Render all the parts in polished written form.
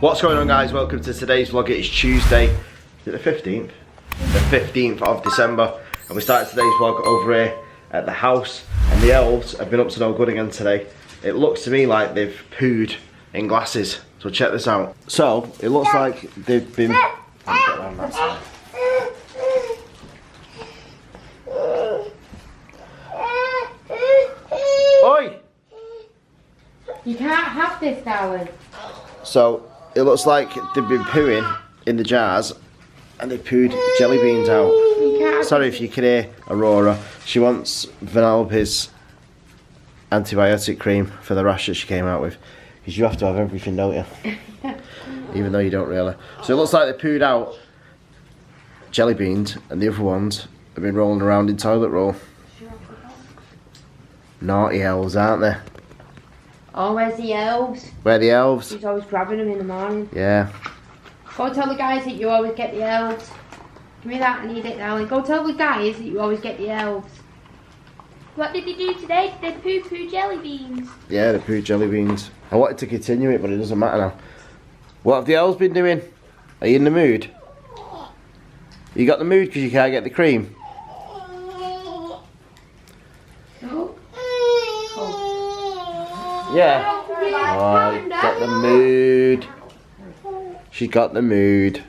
What's going on, guys? Welcome to today's vlog. It is Tuesday, is it the 15th? The 15th of December, and we started today's vlog over here at the house, and the elves have been up to no good again today. It looks to me like they've pooed in glasses, so check this out. So, it looks like they've been... Oi! You can't have this, darling. So, it looks like they've been pooing in the jars and they pooed jelly beans out. Sorry if you can hear Aurora. She wants Vanellope's antibiotic cream for the rash that she came out with. Because you have to have everything, don't you? Even though you don't really. So it looks like they pooed out jelly beans and the other ones have been rolling around in toilet roll. Naughty elves, aren't they? Oh, where's the elves? Where are the elves? He's always grabbing them in the morning. Yeah. Go tell the guys that you always get the elves. Give me that, I need it, darling. Go tell the guys that you always get the elves. What did they do today? Did they poo jelly beans? Yeah, they pooed jelly beans. I wanted to continue it, but it doesn't matter now. What have the elves been doing? Are you in the mood? You got the mood because you can't get the cream? Yeah. Oh, got the mood. She got the mood.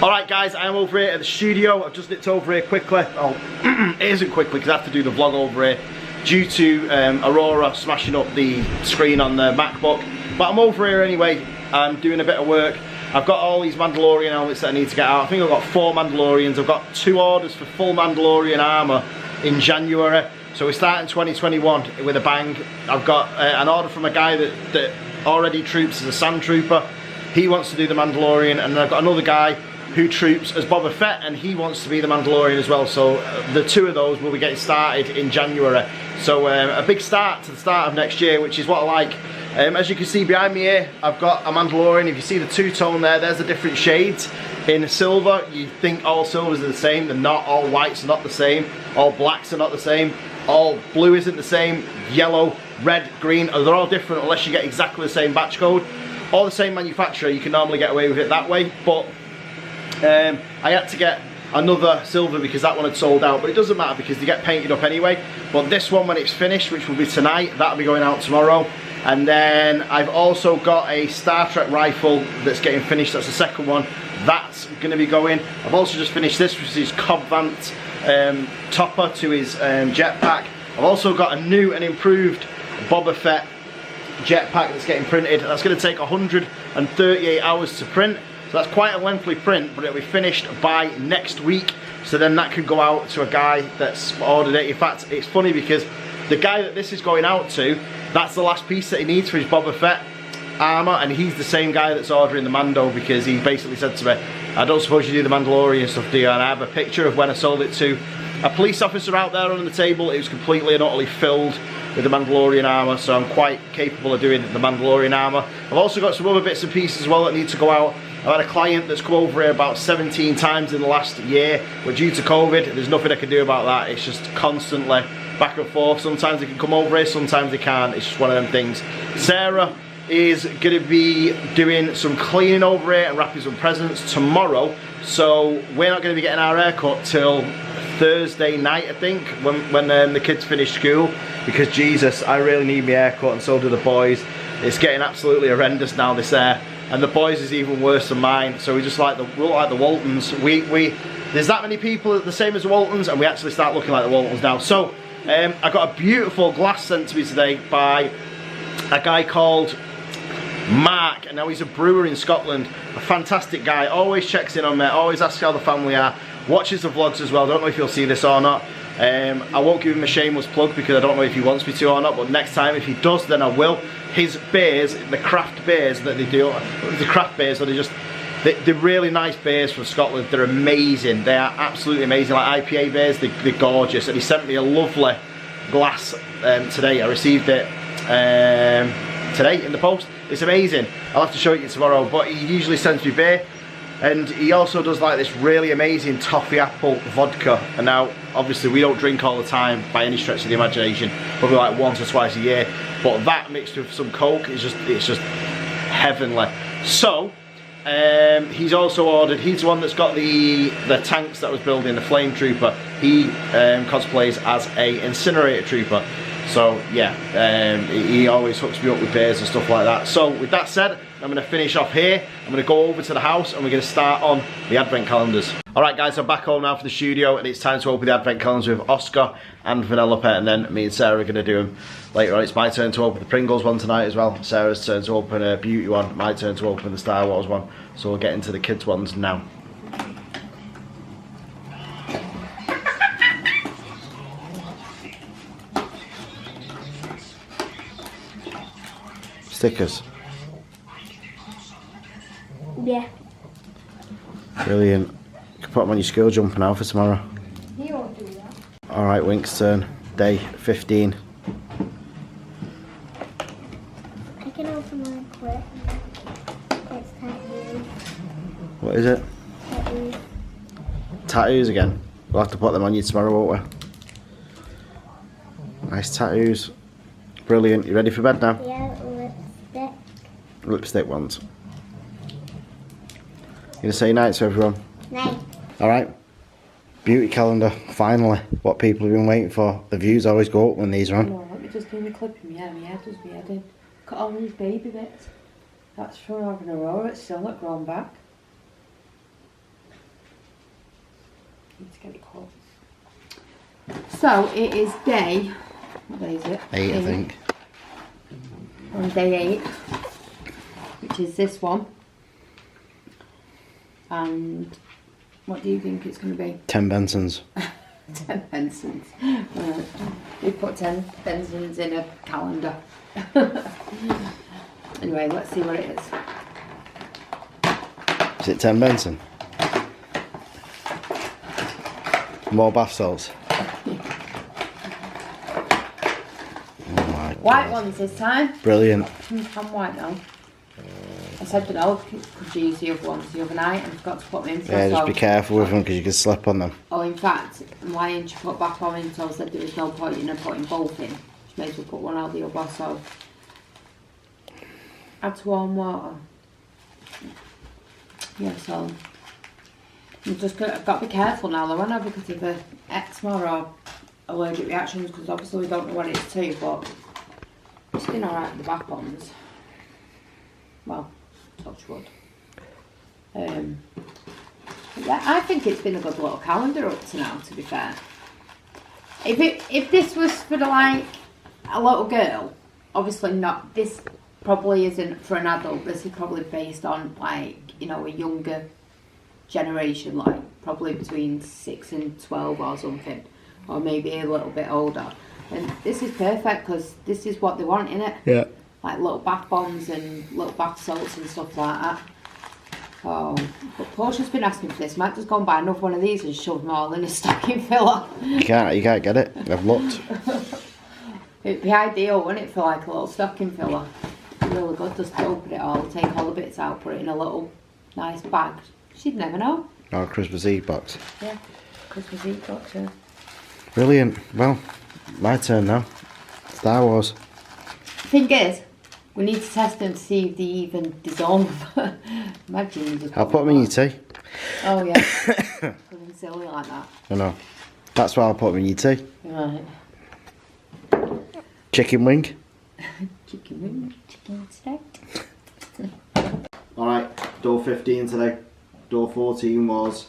Alright guys, I am over here at the studio. I've just nipped over here quickly. Oh, it isn't quickly because I have to do the vlog over here due to Aurora smashing up the screen on the MacBook. But I'm over here anyway. I'm doing a bit of work. I've got all these Mandalorian helmets that I need to get out. I think I've got 4 Mandalorians. I've got 2 orders for full Mandalorian armour in January. So we're starting 2021 with a bang. I've got an order from a guy that already troops as a sand trooper. He wants to do the Mandalorian, and then I've got another guy who troops as Boba Fett, and he wants to be the Mandalorian as well. So the 2 of those will be getting started in January. So a big start to the start of next year, which is what I like. As you can see behind me here, I've got a Mandalorian. If you see the 2-tone there's the different shades. In silver, you think all silvers are the same. They're not. All whites are not the same. All blacks are not the same. All blue isn't the same. Yellow, red, green, they're all different unless you get exactly the same batch code. Or the same manufacturer, you can normally get away with it that way. But I had to get another silver because that one had sold out. But it doesn't matter because they get painted up anyway. But this one, when it's finished, which will be tonight, that'll be going out tomorrow. And then I've also got a Star Trek rifle that's getting finished. That's the second one. That's going to be going. I've also just finished this, which is Cobb Vanth topper to his jetpack. I've also got a new and improved Boba Fett jetpack that's getting printed. That's going to take 138 hours to print. So that's quite a lengthy print, but it'll be finished by next week. So then that can go out to a guy that's ordered it. In fact, it's funny because the guy that this is going out to, that's the last piece that he needs for his Boba Fett armour, and he's the same guy that's ordering the Mando, because he basically said to me, I don't suppose you do the Mandalorian stuff, do you? And I have a picture of when I sold it to a police officer out there on the table. It was completely and utterly filled with the Mandalorian armour, so I'm quite capable of doing the Mandalorian armour. I've also got some other bits and pieces as well that need to go out. I've had a client that's come over here about 17 times in the last year, but due to COVID, there's nothing I can do about that. It's just constantly back and forth. Sometimes they can come over here, sometimes they can't. It's just one of them things. Sarah is going to be doing some cleaning over here and wrapping some presents tomorrow, so we're not going to be getting our hair cut till Thursday night, I think, when the kids finish school, because Jesus, I really need my hair cut, and so do the boys. It's getting absolutely horrendous now, this hair, and the boys is even worse than mine. So we just like we look like the Waltons. There's that many people the same as the Waltons, and we actually start looking like the Waltons now. So I got a beautiful glass sent to me today by a guy called Mark, and now he's a brewer in Scotland. A fantastic guy, always checks in on me, always asks how the family are, watches the vlogs as well. Don't know if you'll see this or not. I won't give him a shameless plug because I don't know if he wants me to or not, but next time if he does, then I will. His beers, the craft beers that they do, the craft beers that are just, they're really nice beers from Scotland. They're amazing. They are absolutely amazing. Like IPA beers, they're gorgeous. And he sent me a lovely glass today. I received it today in the post. It's amazing. I'll have to show it you tomorrow, but he usually sends me beer. And he also does like this really amazing toffee apple vodka. And now, obviously, we don't drink all the time by any stretch of the imagination. Probably like once or twice a year. But that mixed with some Coke is just, it's just heavenly. So, he's also ordered, he's the one that's got the tanks that was building, the flame trooper. He cosplays as a incinerator trooper. So yeah, he always hooks me up with bears and stuff like that. So with that said, I'm going to finish off here. I'm going to go over to the house and we're going to start on the advent calendars. Alright guys, I'm back home now for the studio and it's time to open the advent calendars with Oscar and Vanellope, and then me and Sarah are going to do them later on. It's my turn to open the Pringles one tonight as well. Sarah's turn to open a beauty one, my turn to open the Star Wars one. So we'll get into the kids ones now. Stickers. Yeah. Brilliant. You can put them on your school jumper now for tomorrow. He won't do that. Alright, Wink's turn. Day 15. I can open one quick. It's tattoos. What is it? Tattoos. Tattoos again. We'll have to put them on you tomorrow, won't we? Nice tattoos. Brilliant. You ready for bed now? Yeah, lipstick. Lipstick ones. You gonna say night to everyone? Night. Alright. Beauty calendar, finally. What people have been waiting for. The views always go up when these are on. No, let me just do my clip in my hair. My hair does my head in. Look at all these baby bits. That's from having a row. It's still not grown back. Need to get it close. So it is day. What day is it? 8, I think. On day 8, which is this one. And what do you think it's going to be? 10 Bensons. 10 Bensons. We put 10 Bensons in a calendar. Anyway, let's see what it is. Is it 10 Benson? More bath salts. White ones this time. Brilliant. I'm white now. I said to know, could you use the other ones the other night and forgot to put them in. Yeah, just be careful with them because you can slip on them. Oh, in fact, mine she put back on in, so I said there was no point in her putting both in. She may as well put one out the other, so add to warm water. Yeah, so I've got to be careful now though, haven't I, because of the eczema or allergic reactions, because obviously we don't know what it is too, but it's been alright with the back ones. Well, touch wood. Yeah, I think it's been a good little calendar up to now, to be fair. If this was for like a little girl, obviously not. This probably isn't for an adult. This is probably based on like, you know, a younger generation, like probably between 6 and 12 or something, or maybe a little bit older. And this is perfect because this is what they want, innit? Yeah. Like little bath bombs and little bath salts and stuff like that. Oh, but Portia's been asking for this. Might just go and buy another one of these and shove them all in a stocking filler. You can't get it. I've looked. It'd be ideal, wouldn't it, for like a little stocking filler? Really good, just to open it all, take all the bits out, put it in a little nice bag. She'd never know. Or a Christmas Eve box. Yeah, Christmas Eve box, yeah. Brilliant. Well, my turn now. Star Wars. Thing is, we need to test them to see if they even dissolve. Imagine you just I'll put them in your tea. Oh yeah, because I'm silly like that. I know. That's why I'll put them in your tea. Right. Chicken wing. Chicken wing, chicken steak. Alright, door 15 today. Door 14 was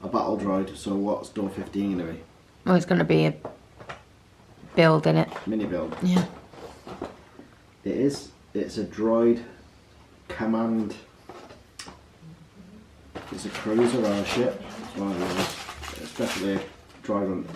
a battle droid. So what's door 15 going to be? Oh, it's going to be a build, innit? Mini build. Yeah. It is. It's a droid command. It's a cruiser or a ship. It's one of those. It's definitely a droid one.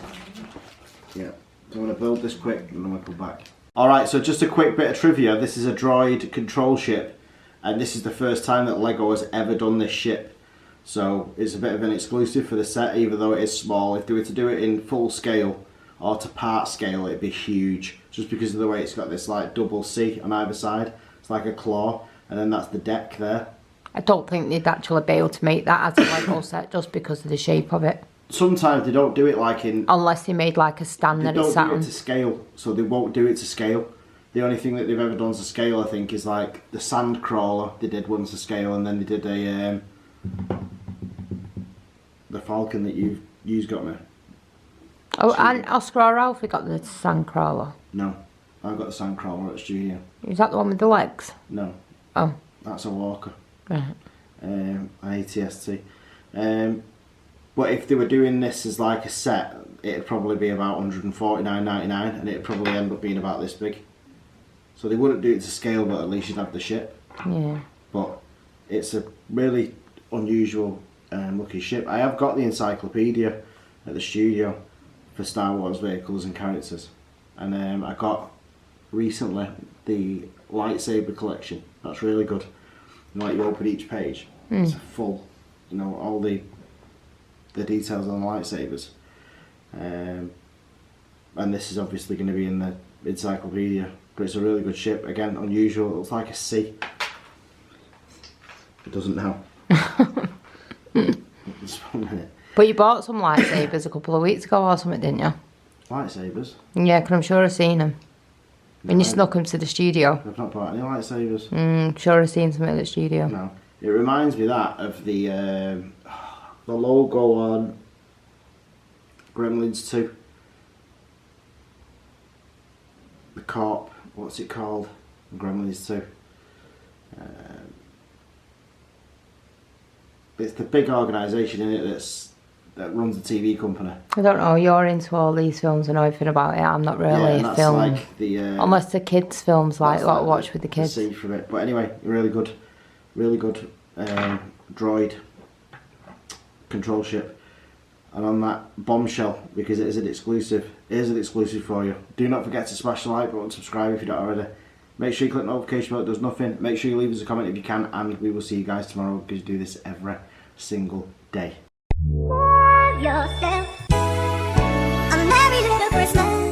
Yeah. So I'm going to build this quick and then we'll come back. Alright, so just a quick bit of trivia. This is a droid control ship. And this is the first time that LEGO has ever done this ship. So it's a bit of an exclusive for the set, even though it is small. If they were to do it in full scale or to part scale, it'd be huge. Just because of the way it's got this like double C on either side. It's like a claw, and then that's the deck there. I don't think they'd actually be able to make that as a Lego set just because of the shape of it. Sometimes they don't do it like in... Unless they made like a stand that it's sat on. They don't do it to scale, so they won't do it to scale. The only thing that they've ever done to scale, I think, is like the sand crawler. They did one to scale, and then they did a the Falcon that you've got me. Oh, and Oscar or Alfie got the sandcrawler. No, I've got the sand crawler at the studio. Is that the one with the legs? No. Oh. That's a walker. Right. ATST. But if they were doing this as like a set, it'd probably be about $149.99, and it'd probably end up being about this big. So they wouldn't do it to scale, but at least you'd have the ship. Yeah. But it's a really unusual looking ship. I have got the encyclopedia at the studio for Star Wars vehicles and characters, and I got recently the lightsaber collection. That's really good. You know, like you open each page, it's a full, you know, all the details on the lightsabers. And this is obviously going to be in the encyclopedia, but it's a really good ship. Again, unusual. It looks like a C. It doesn't now. Just 1 minute. But you bought some lightsabers a couple of weeks ago or something, didn't you? Lightsabers? Yeah, because I'm sure I've seen them. When you snuck them to the studio. I've not bought any lightsabers. Sure I've seen some at the studio. No. It reminds me that of the logo on Gremlins 2. The Corp, what's it called? Gremlins 2. It's the big organisation in it that runs the TV company. I don't know, you're into all these films and everything about it. I'm not really and that's film. like the, unless the kids' films like what I like watch with the kids. The from it. But anyway, really good droid control ship. And on that bombshell, because it is an exclusive, here's an exclusive for you. Do not forget to smash the like button, subscribe if you don't already. Make sure you click the notification bell, it does nothing. Make sure you leave us a comment if you can, and we will see you guys tomorrow because we do this every single day. Yourself, I'm a merry little Christmas.